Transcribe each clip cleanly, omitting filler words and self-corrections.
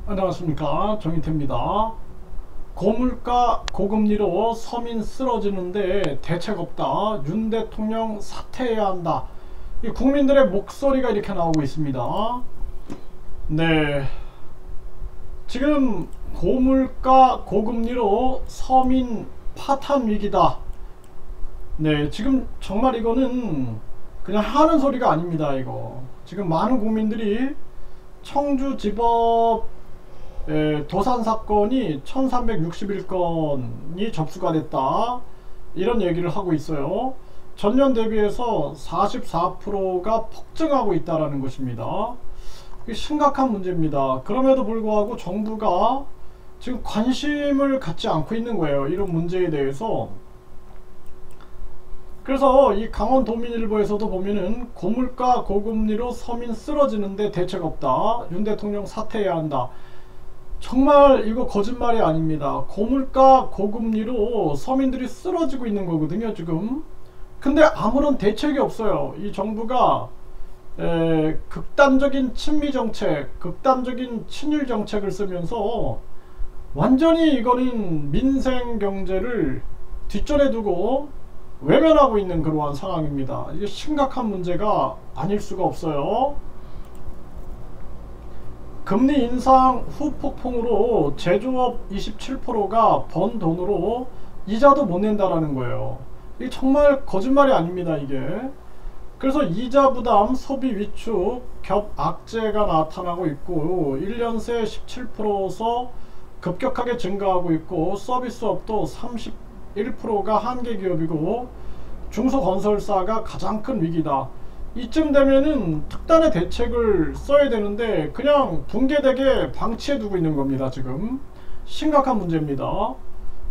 안녕하십니까, 정인태입니다. 고물가 고금리로 서민 쓰러지는데 대책 없다. 윤 대통령 사퇴해야 한다. 이 국민들의 목소리가 이렇게 나오고 있습니다. 네, 지금 고물가 고금리로 서민 파탄 위기다. 네, 지금 정말 이거는 그냥 하는 소리가 아닙니다. 이거 지금 많은 국민들이 청주지법 도산 사건이 1361건이 접수가 됐다, 이런 얘기를 하고 있어요. 전년 대비해서 44%가 폭증하고 있다라는 것입니다. 이게 심각한 문제입니다. 그럼에도 불구하고 정부가 지금 관심을 갖지 않고 있는 거예요, 이런 문제에 대해서. 그래서 이 강원도민일보에서도 보면은 고물가 고금리로 서민 쓰러지는데 대책 없다. 윤 대통령 사퇴해야 한다. 정말 이거 거짓말이 아닙니다. 고물가 고금리로 서민들이 쓰러지고 있는 거거든요, 지금. 근데 아무런 대책이 없어요. 이 정부가 극단적인 친미 정책, 극단적인 친일 정책을 쓰면서 완전히 이거는 민생 경제를 뒷전에 두고 외면하고 있는 그러한 상황입니다. 이게 심각한 문제가 아닐 수가 없어요. 금리 인상 후 폭풍으로 제조업 27%가 번 돈으로 이자도 못 낸다라는 거예요. 이게 정말 거짓말이 아닙니다, 이게. 그래서 이자 부담, 소비 위축, 겹 악재가 나타나고 있고 1년 새 17%서 급격하게 증가하고 있고 서비스업도 31%가 한계 기업이고 중소건설사가 가장 큰 위기다. 이쯤 되면은 특단의 대책을 써야 되는데 그냥 붕괴되게 방치해 두고 있는 겁니다. 지금 심각한 문제입니다.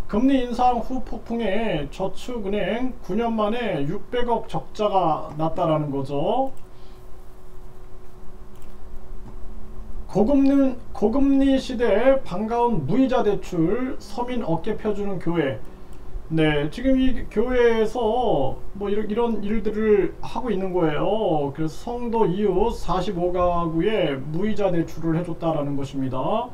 금리 인상 후 폭풍에 저축은행 9년 만에 600억 적자가 났다라는 거죠. 고금리 시대에 반가운 무이자 대출, 서민 어깨 펴주는 교회. 네, 지금 이 교회에서 뭐 이런 일들을 하고 있는 거예요. 그래서 성도 이웃 45가구에 무이자 대출을 해줬다라는 것입니다.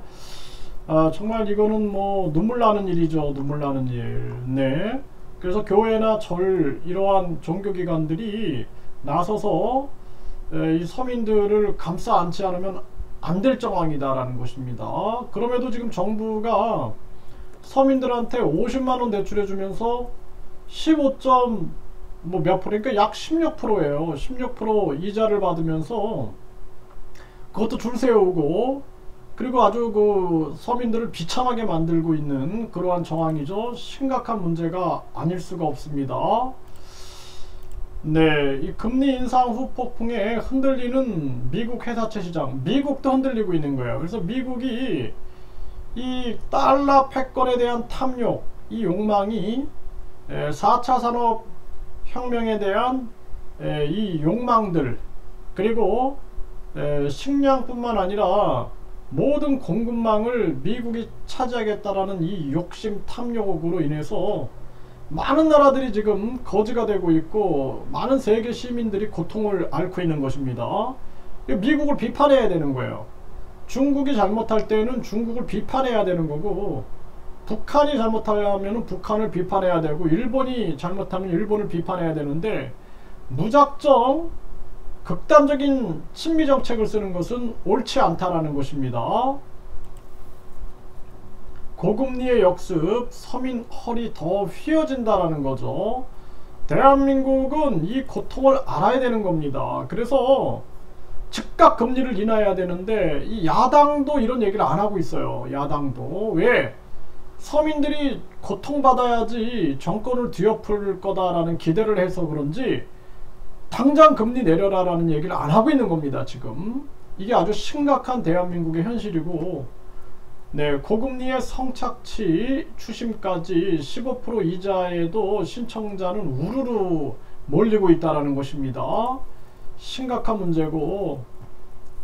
정말 이거는 뭐 눈물 나는 일이죠. 눈물 나는 일. 네, 그래서 교회나 절, 이러한 종교기관들이 나서서 이 서민들을 감싸 안지 않으면 안 될 정황이다라는 것입니다. 그럼에도 지금 정부가 서민들한테 50만원 대출해주면서 15점 뭐 몇 프로, 그러니까 약 16%예요. 16% 이자를 받으면서 그것도 줄 세우고, 그리고 아주 그 서민들을 비참하게 만들고 있는 그러한 정황이죠. 심각한 문제가 아닐 수가 없습니다. 네, 이 금리 인상 후 폭풍에 흔들리는 미국 회사채 시장, 미국도 흔들리고 있는 거예요. 그래서 미국이 이 달러 패권에 대한 탐욕, 이 욕망이 4차 산업혁명에 대한 이 욕망들, 그리고 식량뿐만 아니라 모든 공급망을 미국이 차지하겠다라는 이 욕심 탐욕으로 인해서 많은 나라들이 지금 거지가 되고 있고 많은 세계 시민들이 고통을 앓고 있는 것입니다. 미국을 비판해야 되는 거예요. 중국이 잘못할 때는 중국을 비판해야 되는 거고, 북한이 잘못하면 북한을 비판해야 되고, 일본이 잘못하면 일본을 비판해야 되는데 무작정 극단적인 친미 정책을 쓰는 것은 옳지 않다라는 것입니다. 고금리의 역습, 서민 허리 더 휘어진다라는 거죠. 대한민국은 이 고통을 알아야 되는 겁니다. 그래서 즉각 금리를 인하해야 되는데 이 야당도 이런 얘기를 안 하고 있어요. 야당도. 왜? 서민들이 고통받아야지 정권을 뒤엎을 거다라는 기대를 해서 그런지 당장 금리 내려라 라는 얘기를 안 하고 있는 겁니다. 지금 이게 아주 심각한 대한민국의 현실이고, 네, 고금리의 성착취 추심까지 15% 이자에도 신청자는 우르르 몰리고 있다는 것입니다. 심각한 문제고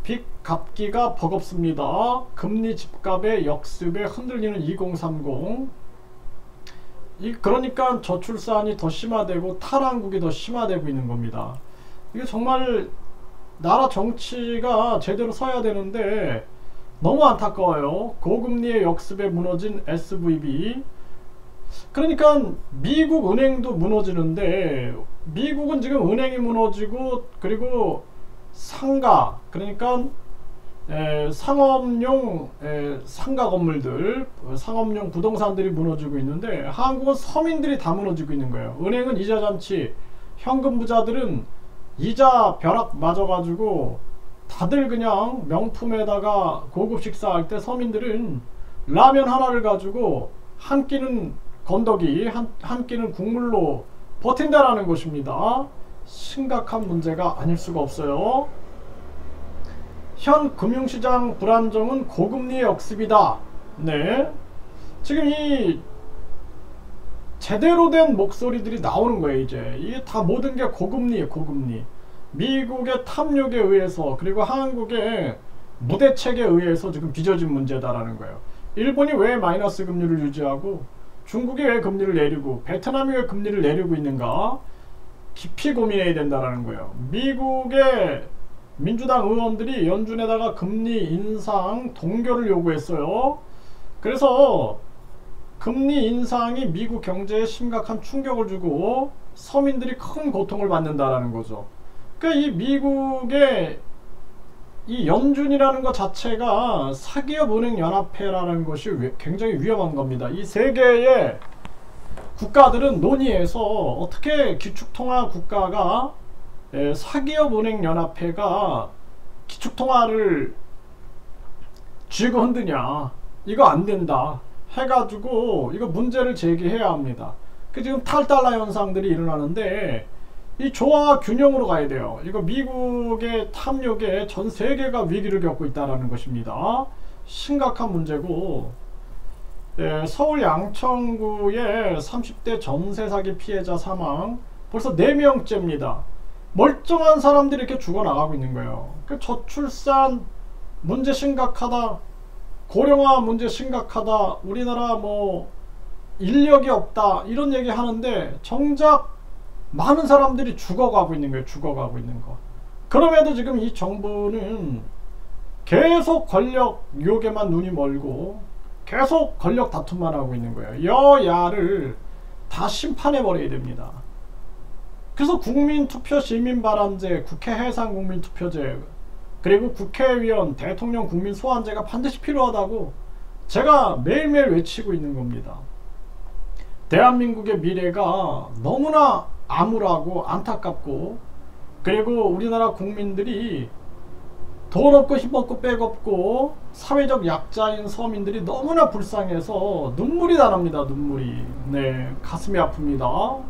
빚 갚기가 버겁습니다. 금리 집값의 역습에 흔들리는 2030. 그러니까 저출산이 더 심화되고 탈한국이 더 심화되고 있는 겁니다. 이게 정말 나라 정치가 제대로 서야 되는데 너무 안타까워요. 고금리의 역습에 무너진 SVB. 그러니까 미국 은행도 무너지는데, 미국은 지금 은행이 무너지고, 그리고 상가, 그러니까 상업용 상가 건물들, 상업용 부동산들이 무너지고 있는데, 한국은 서민들이 다 무너지고 있는 거예요. 은행은 이자 잔치, 현금 부자들은 이자 벼락 맞아가지고 다들 그냥 명품에다가 고급 식사할 때 서민들은 라면 하나를 가지고 한 끼는 건더기, 한 끼는 국물로 버틴다라는 것입니다. 심각한 문제가 아닐 수가 없어요. 현 금융시장 불안정은 고금리의 역습이다. 네, 지금 이 제대로 된 목소리들이 나오는 거예요. 이제 이게 다 모든 게 고금리예요. 고금리. 미국의 탐욕에 의해서, 그리고 한국의 무대책에 의해서 지금 빚어진 문제다라는 거예요. 일본이 왜 마이너스 금리를 유지하고, 중국이 왜 금리를 내리고, 베트남이 왜 금리를 내리고 있는가, 깊이 고민해야 된다라는 거예요. 미국의 민주당 의원들이 연준에다가 금리 인상 동결을 요구했어요. 그래서 금리 인상이 미국 경제에 심각한 충격을 주고 서민들이 큰 고통을 받는다라는 거죠. 그러니까 이 미국의 이 연준이라는 것 자체가 사기업 은행 연합회라는 것이 굉장히 위험한 겁니다. 이 세계의 국가들은 논의해서 어떻게 기축통화 국가가 사기업 은행 연합회가 기축통화를 쥐고 흔드냐, 이거 안 된다 해가지고 이거 문제를 제기해야 합니다. 그 지금 탈달러 현상들이 일어나는데 이 조화와 균형으로 가야 돼요. 이거 미국의 탐욕에 전 세계가 위기를 겪고 있다는 것입니다. 심각한 문제고, 서울 양천구의 30대 전세 사기 피해자 사망 벌써 4명째입니다. 멀쩡한 사람들이 이렇게 죽어나가고 있는 거예요. 그 저출산 문제 심각하다, 고령화 문제 심각하다, 우리나라 뭐 인력이 없다, 이런 얘기 하는데 정작 많은 사람들이 죽어가고 있는 거예요. 죽어가고 있는 거. 그럼에도 지금 이 정부는 계속 권력 유혹에만 눈이 멀고 계속 권력 다툼만 하고 있는 거예요. 여야를 다 심판해버려야 됩니다. 그래서 국민투표 시민발언제, 국회 해상 국민투표제, 그리고 국회의원, 대통령 국민소환제가 반드시 필요하다고 제가 매일매일 외치고 있는 겁니다. 대한민국의 미래가 너무나 암울하고 안타깝고, 그리고 우리나라 국민들이 돈 없고 힘 없고 백 없고 사회적 약자인 서민들이 너무나 불쌍해서 눈물이 나납니다. 눈물이. 네, 가슴이 아픕니다.